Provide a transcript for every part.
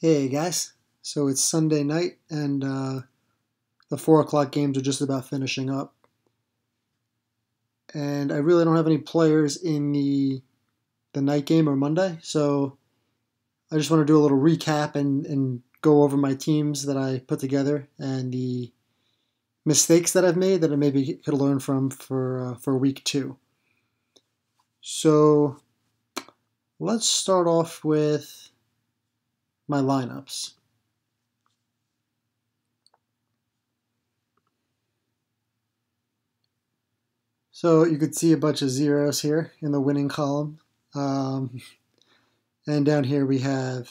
Hey guys, so it's Sunday night and the 4 o'clock games are just about finishing up. And I really don't have any players in the night game or Monday, so I just want to do a little recap and go over my teams that I put together and the mistakes that I've made that I maybe could learn from for week 2. So let's start off with my lineups. So you could see a bunch of zeros here in the winning column. Um, and down here we have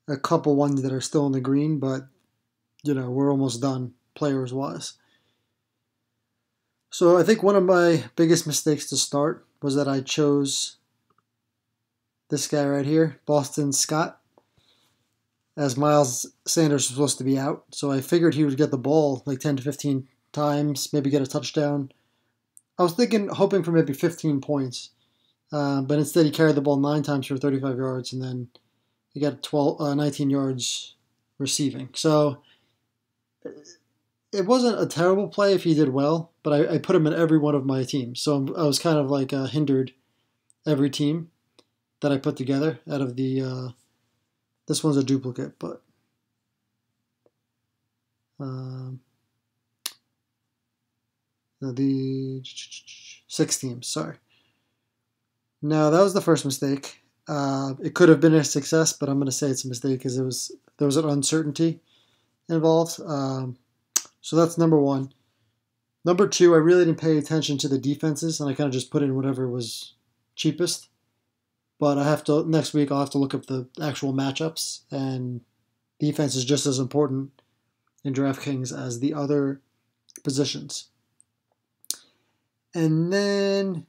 a couple ones that are still in the green, but we're almost done players wise. So I think one of my biggest mistakes to start was that I chose this guy right here, Boston Scott, as Miles Sanders was supposed to be out. So I figured he would get the ball like 10 to 15 times, maybe get a touchdown. I was hoping for maybe 15 points. But instead, he carried the ball 9 times for 35 yards, and then he got 19 yards receiving. So it wasn't a terrible play if he did well, but I put him in every one of my teams. So I was kind of like hindered every team that I put together out of the. This one's a duplicate, but. The 6 teams, sorry. No, that was the first mistake. It could have been a success, but I'm going to say it's a mistake because there was an uncertainty involved. So that's number 1. Number 2, I really didn't pay attention to the defenses, and I kind of just put in whatever was cheapest. But next week I'll have to look up the actual matchups, and defense is just as important in Draftkings as the other positions. And then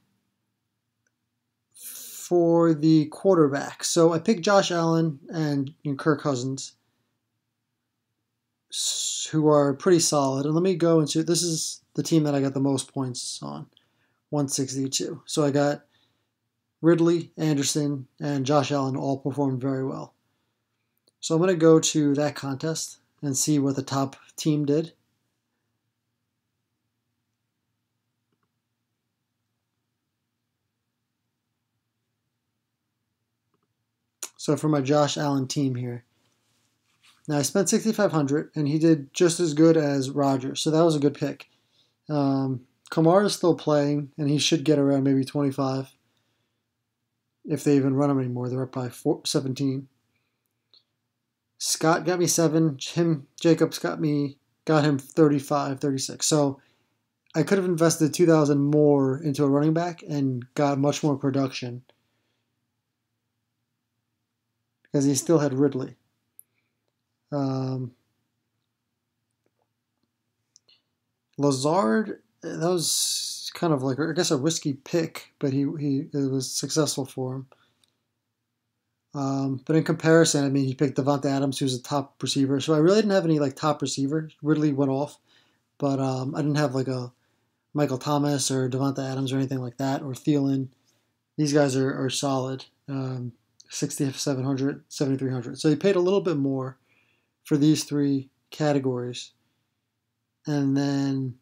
for the quarterback, so I picked Josh Allen and Kirk Cousins, who are pretty solid. And let me go into, this is the team that I got the most points on, 162. So I got Ridley, Anderson, and Josh Allen all performed very well. So I'm going to go to that contest and see what the top team did. So for my Josh Allen team here, now I spent $6,500 and he did just as good as Rodgers, so that was a good pick. Kamara is still playing and he should get around maybe 25 if they even run him anymore. They're up by 17. Scott got me 7. Jacobs got him 35, 36. So I could have invested 2,000 more into a running back and got much more production because he still had Ridley. Lazard, that was kind of like, I guess, a risky pick, but it was successful for him. But in comparison, I mean, he picked Davante Adams, who's a top receiver. So I really didn't have any like top receivers. Ridley went off, but I didn't have like a Michael Thomas or Davante Adams or anything like that, or Thielen. These guys are solid. 6,700, 7,300. So he paid a little bit more for these 3 categories, and then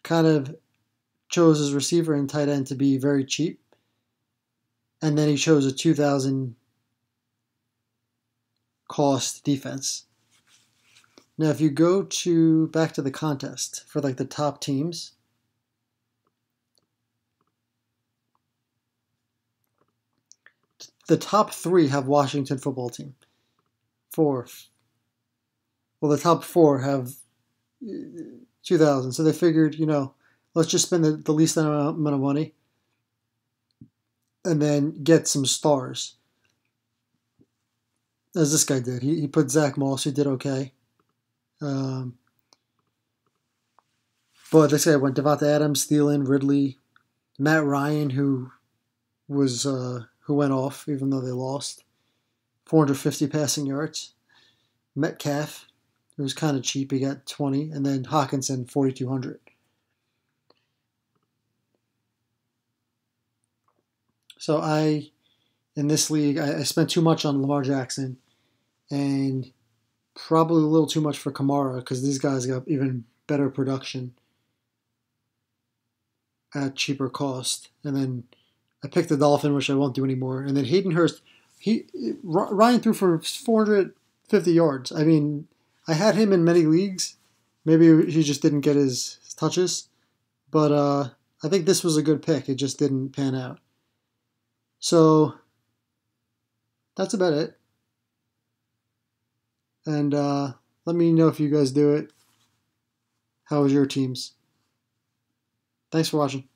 kind of chose his receiver and tight end to be very cheap, and then he chose a 2,000 cost defense. Now, if you go back to the contest for like the top teams, the top 3 have Washington football team. 4. Well, the top 4 have 2,000. So they figured, let's just spend the least amount of money and then get some stars. As this guy did. He put Zach Moss, who did okay. But this guy went Davante Adams, Thielen, Ridley, Matt Ryan, who went off even though they lost. 450 passing yards. Metcalf, it was kind of cheap. He got 20, and then Hawkinson 4,200. So in this league, I spent too much on Lamar Jackson, and probably a little too much for Kamara because these guys got even better production at cheaper cost. And then I picked the Dolphin, which I won't do anymore. And then Hayden Hurst, Ryan threw for 450 yards. I mean, I had him in many leagues. Maybe he just didn't get his touches, but I think this was a good pick. It just didn't pan out. So that's about it. And let me know if you guys do it. How was your teams? Thanks for watching.